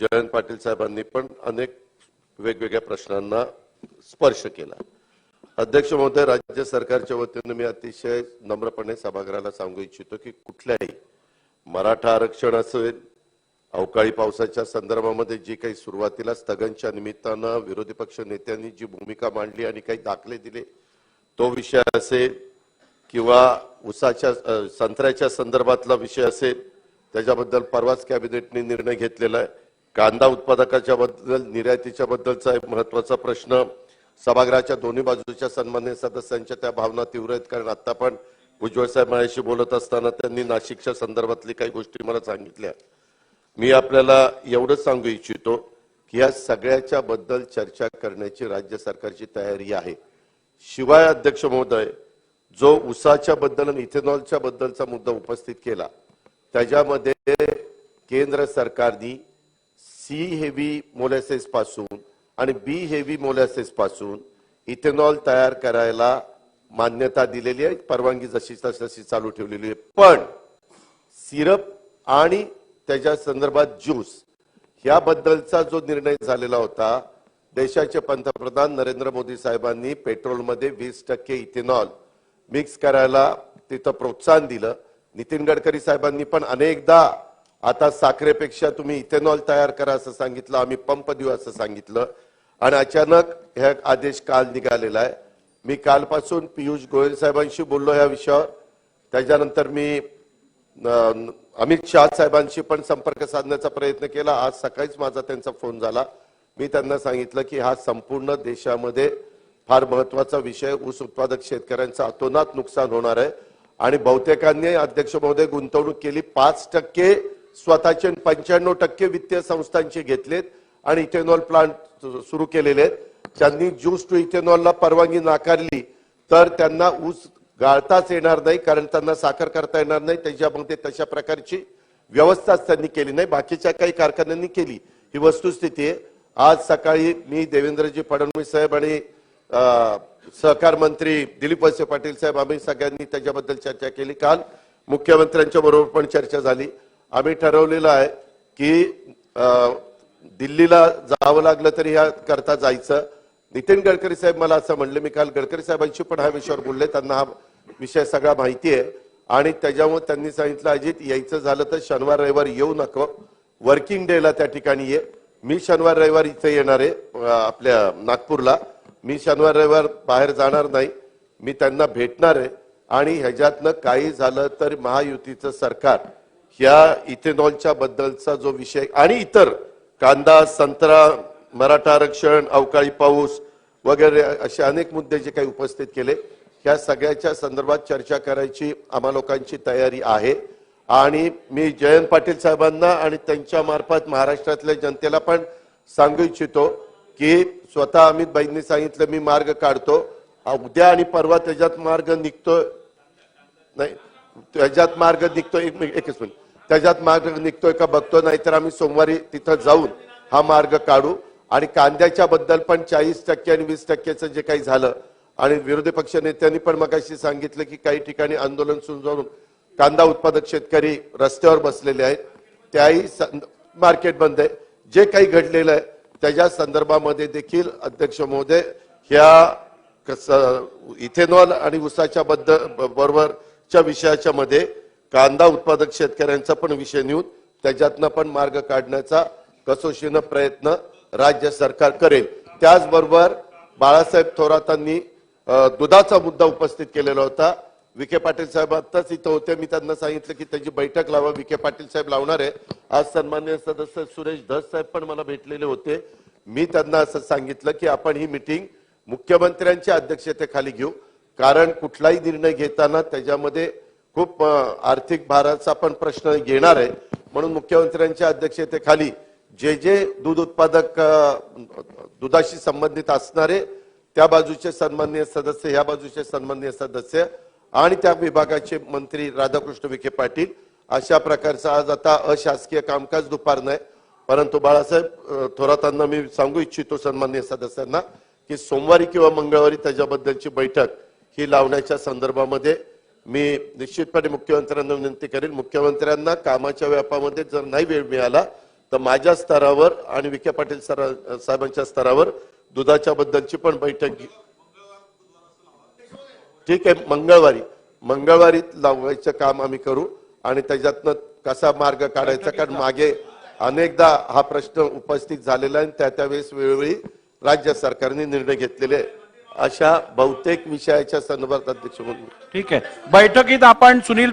जयंत पाटील साहेबांनी पण अनेक वेगवेगळ्या प्रश्नांना स्पर्श केला। अध्यक्ष महोदय, राज्य सरकारच्या वतीने मी अतिशय नम्रपणे सभागृहाला सांगू इच्छितो की कुठल्याही मराठा आरक्षण असेल, अवकाळी पावसाच्या संदर्भामध्ये जी काही सुरुवातीला स्थगनच्या निमित्तानं विरोधी पक्ष नेत्यांनी जी भूमिका मांडली आणि काही दाखले दिले तो विषय असेल किंवा उसाच्या संत्र्याच्या संदर्भातला विषय असेल, त्याच्याबद्दल परवाच कॅबिनेटने निर्णय घेतलेला आहे। कांदा उत्पादकाच्या बद्दल निर्यातीच्या बद्दलचा एक महत्त्वाचा प्रश्न सभागृहाच्या दोन्ही बाजूच्या सन्माननीय सदस्यांच्या त्या भावना तीव्र आहेत। कारण आता पण उज्ज्वल साहेब माझ्याशी बोलत असताना त्यांनी नाशिकच्या संदर्भातली काही गोष्टी मला सांगितल्या। मी आपल्याला एवढंच सांगू इच्छितो की या सगळ्याच्या बद्दल चर्चा करण्याची राज्य सरकारची तयारी आहे। शिवाय अध्यक्ष महोदय, जो उसाच्या बद्दल आणि इथेनॉलच्या बद्दलचा मुद्दा उपस्थित केला त्याच्यामध्ये केंद्र सरकारने सी हेवी मोलॅसेस पासून आणि बी हेवी मोलॅसेस पासून इथेनॉल तयार करायला मान्यता दिलेली आहे, परवानगी जशी तशी चालू ठेवलेली आहे। पण सिरप आणि त्याच्या संदर्भात ज्यूस याबद्दलचा जो निर्णय झालेला होता, देशाचे पंतप्रधान नरेंद्र मोदी साहेबांनी पेट्रोलमध्ये 20% इथेनॉल मिक्स करायला तिथं प्रोत्साहन दिलं। नितीन गडकरी साहेबांनी पण अनेकदा आता साखरेपेक्षा तुम्ही इथेनॉल तयार करा असं सांगितलं, आम्ही पंप देऊ असं सांगितलं आणि अचानक हे आदेश काल निघालेला आहे। मी कालपासून पियुष गोयल साहेबांशी बोललो या विषयावर, त्याच्यानंतर मी अमित शाह साहेबांशी पण संपर्क साधण्याचा प्रयत्न केला। आज सकाळीच माझा त्यांचा फोन झाला। मी त्यांना सांगितलं की हा संपूर्ण देशामध्ये फार महत्त्वाचा विषय, ऊस उत्पादक शेतकऱ्यांचं अतोनात नुकसान होणार आहे आणि बहुतेकांनी अध्यक्ष महोदय गुंतवणूक केली, 5% स्वतःचे 95% वित्तीय संस्थांचे घेतलेत आणि इथेनॉल प्लांट सुरू केलेले आहेत। ज्यांनी ज्यूस टू इथेनॉलला परवानगी नाकारली तर त्यांना ऊस गाळताच येणार नाही, कारण त्यांना साखर करता येणार नाही। त्याच्यामध्ये तशा प्रकारची व्यवस्थाच त्यांनी केली नाही, बाकीच्या काही कारखान्यांनी केली। ही वस्तुस्थिती आहे। आज सकाळी मी देवेंद्रजी फडणवीस साहेब आणि सहकार मंत्री दिलीप वळसे पाटील साहेब आम्ही सगळ्यांनी त्याच्याबद्दल चर्चा केली। काल मुख्यमंत्र्यांच्या बरोबर पण चर्चा झाली। आम्ही ठरवलेलं आहे की दिल्लीला जावं लागलं तरी ह्या करता जायचं। नितीन गडकरी साहेब मला असं म्हणले, मी काल गडकरी साहेबांशी पण हा विषयावर बोलले, त्यांना हा विषय सगळा माहिती आहे आणि त्याच्यामुळे त्यांनी सांगितलं अजित यायचं झालं तर शनिवार रविवार येऊ नको, वर्किंग डेला त्या ठिकाणी ये। मी शनिवार रविवार इथे येणार आहे आपल्या नागपूरला, मी शनिवार रविवार बाहेर जाणार नाही, मी त्यांना भेटणार आहे आणि ह्याच्यातनं काही झालं तर महायुतीचं सरकार ह्या इथेनॉलच्या बद्दलचा जो विषय आणि इतर कांदा, संत्रा, मराठा आरक्षण, अवकाळी पाऊस वगैरे असे अनेक मुद्दे जे काही उपस्थित केले ह्या सगळ्याच्या संदर्भात चर्चा करायची आम्हा लोकांची तयारी आहे। आणि मी जयंत पाटील साहेबांना आणि त्यांच्या मार्फत महाराष्ट्रातल्या जनतेला पण सांगू इच्छितो की स्वतः अमित भाईंनी सांगितलं मी मार्ग काढतो, उद्या आणि परवा त्याच्यात मार्ग निघतो नाही, त्याच्यात मार्ग निघतो, एकच मिनिट, त्याच्यात मार्ग निघतोय का बघतो, नाहीतर आम्ही सोमवारी तिथं जाऊन हा मार्ग काढू। आणि कांद्याच्या बद्दल पण 40% आणि 20%चं जे काही झालं आणि विरोधी पक्ष नेत्यांनी पण मगाशी सांगितलं की काही ठिकाणी आंदोलन सुरू जाऊन कांदा उत्पादक शेतकरी रस्त्यावर बसलेले आहेत, त्याही मार्केट बंद आहे। जे काही घडलेलं आहे त्याच्या संदर्भामध्ये देखील अध्यक्ष महोदय ह्या इथेनॉल आणि उसाच्या बरोबरच्या विषयाच्या मध्ये कांदा उत्पादक शेतकऱ्यांचा पण विषय नेऊन त्याच्यातनं पण मार्ग काढण्याचा कसोशीनं प्रयत्न राज्य सरकार करेल। त्याचबरोबर बाळासाहेब थोरातांनी दुधाचा मुद्दा उपस्थित केलेला होता। विखे पाटील साहेब आताच इथं होते, मी त्यांना सांगितलं की त्याची बैठक लावा, विखे पाटील साहेब लावणार आहे। आज सन्माननीय सदस्य सुरेश धस साहेब पण मला भेटलेले होते। मी त्यांना असं सांगितलं की आपण ही मीटिंग मुख्यमंत्र्यांच्या अध्यक्षतेखाली घेऊ, कारण कुठलाही निर्णय घेताना त्याच्यामध्ये खूप आर्थिक भाराचा पण प्रश्न येणार आहे, म्हणून मुख्यमंत्र्यांच्या अध्यक्षतेखाली जे जे दूध उत्पादक दुधाशी संबंधित असणारे त्या बाजूचे सन्माननीय सदस्य, ह्या बाजूचे सन्माननीय सदस्य आणि त्या विभागाचे मंत्री राधाकृष्ण विखे पाटील अशा प्रकारचं आज आता अशासकीय कामकाज दुपार नाही, परंतु बाळासाहेब थोरातांना मी सांगू इच्छितो सन्माननीय सदस्यांना की सोमवारी किंवा मंगळवारी त्याच्याबद्दलची बैठक ही लावण्याच्या संदर्भामध्ये मी निश्चितपणे मुख्यमंत्र्यांना विनंती करेन। मुख्यमंत्र्यांना कामाच्या व्यापामध्ये जर नाही वेळ मिळाला तर माझ्या स्तरावर आणि विखे पाटील साहेबांच्या स्तरावर दुधाच्या बद्दलची पण बैठक ठीक आहे. मंगळवारी लावायचं काम आम्ही करू आणि त्याच्यातनं कसा मार्ग काढायचा, कारण मागे अनेकदा हा प्रश्न उपस्थित झालेला आहे. त्यावेळेस वेळोवेळी राज्य सरकारने निर्णय घेतलेले आहे. अशा बहुतेक विषयाच्या संदर्भात अध्यक्ष म्हणून ठीक आहे. बैठकीत आपण सुनील